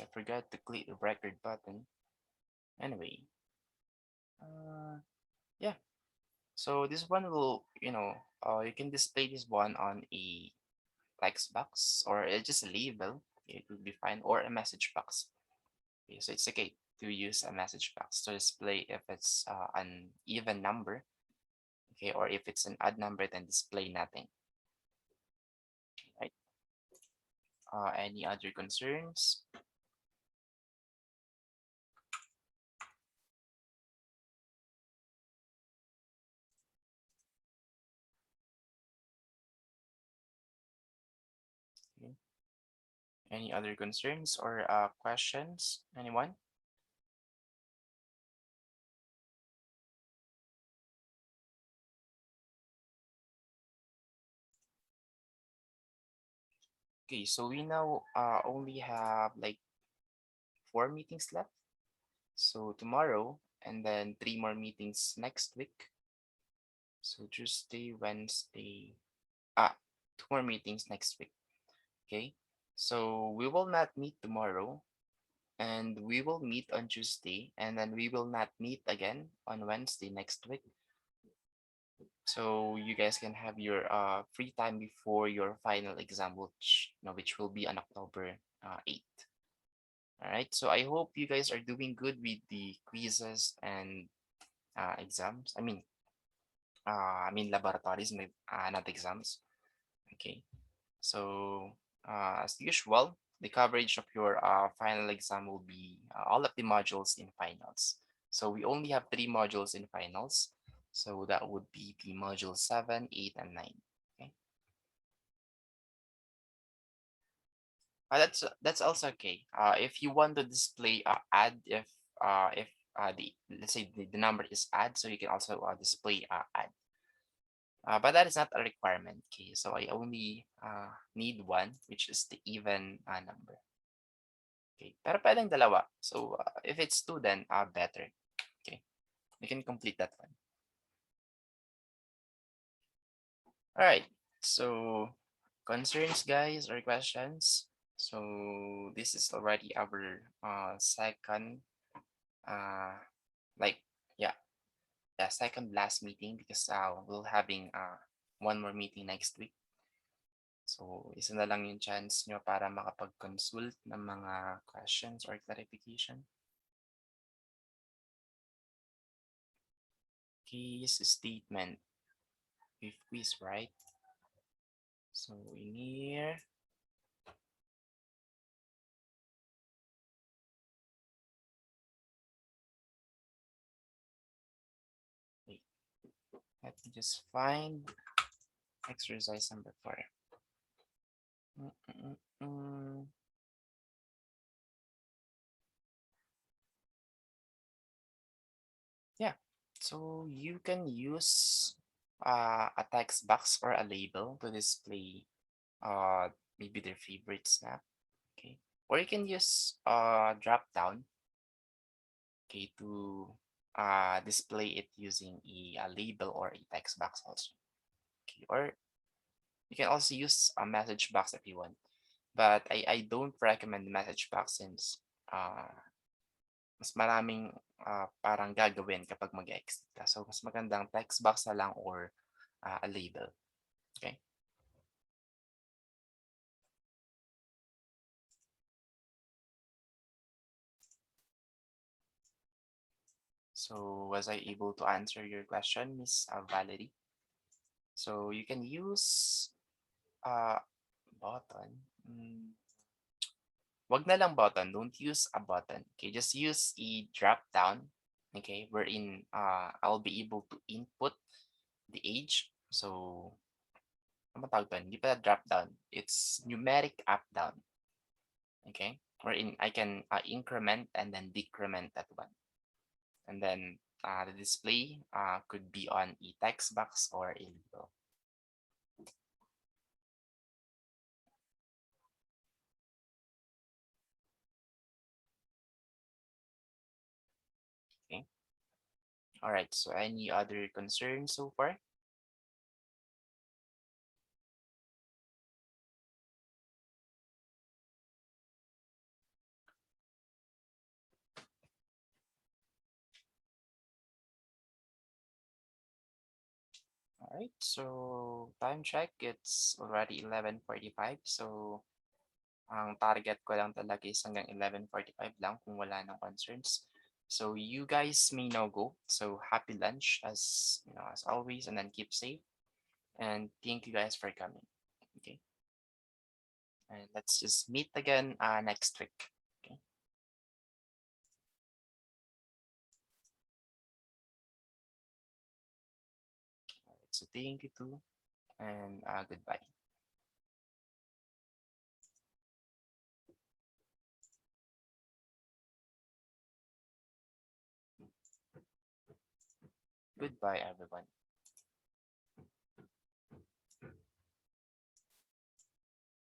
I forgot to click the record button. Anyway, yeah. So this one will, you can display this one on a text box or just a label. It will be fine, or a message box. Okay, so it's okay to use a message box to display if it's an even number. Okay, or if it's an odd number, then display nothing. Right? Any other concerns? Okay. Any other concerns or questions? Anyone? Okay, so we now only have like 4 meetings left. So tomorrow, and then 3 more meetings next week. So Tuesday, Wednesday, 2 more meetings next week. Okay, so we will not meet tomorrow, and we will meet on Tuesday, and then we will not meet again on Wednesday next week. So you guys can have your free time before your final exam, which will be on October 8th. All right. So I hope you guys are doing good with the quizzes and exams. Laboratories, not exams. Okay. So as usual, the coverage of your final exam will be all of the modules in finals. So we only have 3 modules in finals. So that would be the module 7, 8, and 9. Okay. That's also okay. If you want to display add, if the let's say the number is add, so you can also display add. But that is not a requirement. Okay, so I only need one, which is the even number. Okay, pero pwedeng dalawa. So if it's two, then better. Okay, you can complete that one. All right. So concerns, guys, or questions? So this is already our second, uh, like yeah, the second last meeting, because we'll having one more meeting next week. So isa na lang yung chance nyo para makapag-consult ng mga questions or clarification. Case statement with quiz, right? So in here, wait, let me just find exercise number 4. Mm, mm, mm. Yeah, so you can use a text box or a label to display maybe their favorite snack. Okay, or you can use drop down, okay, to display it using a label or a text box also. Okay, or you can also use a message box if you want, but I don't recommend the message box since uh, mas maraming parang gagawin kapag mag-exit ka. So, mas magandang text box na lang or a label. Okay? So, was I able to answer your question, Miss Valerie? So, you can use uh, button. Wag na lang button. Don't use a button. Okay, just use a drop down. Okay, wherein I'll be able to input the age. So, ano tawag doon? Hindi pala drop down. It's numeric up down. Okay, wherein I can increment and then decrement that one. And then the display could be on a text box or a label. Okay. All right. So any other concerns so far? Right, so time check, it's already 11:45. So ang target ko lang talaga is hanggang 11:45 lang kung wala ng concerns. So you guys may now go. So happy lunch as you know, as always, and then keep safe. And thank you guys for coming. Okay, and let's just meet again next week. Okay, so thank you too, and goodbye. Goodbye, everyone.